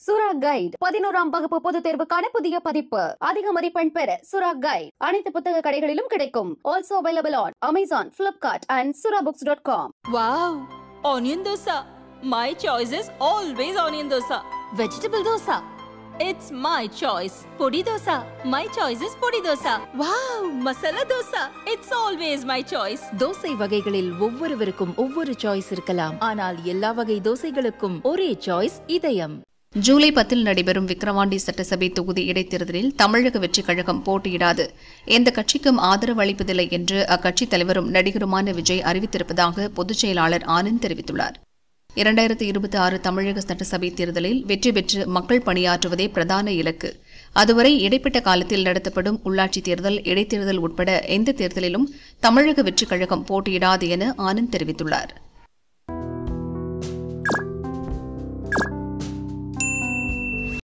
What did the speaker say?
சுரா கைட் 11ஆம் வகுப்பு பொதுத் தேர்வுக்கான புதிய பதிப்பு. அதிக மதிப்பெண் பெற சுரா கைட் அனைத்து புத்தக கடைகளிலும் கிடைக்கும். Also available on Amazon, Flipkart and surabooks.com. Wow! Onion dosa. My choice is always onion dosa. Vegetable dosa. It's my choice. Podi dosa. My choice is podi dosa. Wow! Masala dosa. It's always my choice. Dosa வகைகளில் ஒவ்வொருவருக்கும் ஒவ்வொரு choice இருக்கலாம். ஆனால் எல்லா வகை தோசைகளுக்கும் ஒரே choice இதயம். ஜூலை 10 நடைபெறும் விக்கிரவாண்டி சட்டசபை தொகுதி இடைத்தேர்தலில் தமிழக வெற்றிக் கழகம் போட்டியிடாது, எந்த கட்சிக்கும் ஆதரவு அளிப்பதில்லை என்று அக்கட்சித் தலைவரும் நடிகருமான விஜய் அறிவித்திருப்பதாக பொதுச் செயலாளர் ஆனந்த் தெரிவித்துள்ளார். 2026 தமிழக சட்டசபை தேர்தலில் வெற்றி பெற்று மக்கள் பணியாற்றுவதே பிரதான இலக்கு. அதுவரை இடைப்பட்ட காலத்தில் நடத்தப்படும் உள்ளாட்சித் தேர்தல், இடைத்தேர்தல் உட்பட எந்த தேர்தலிலும் தமிழக வெற்றிக் கழகம் போட்டியிடாது என ஆனந்த் தெரிவித்துள்ளார்.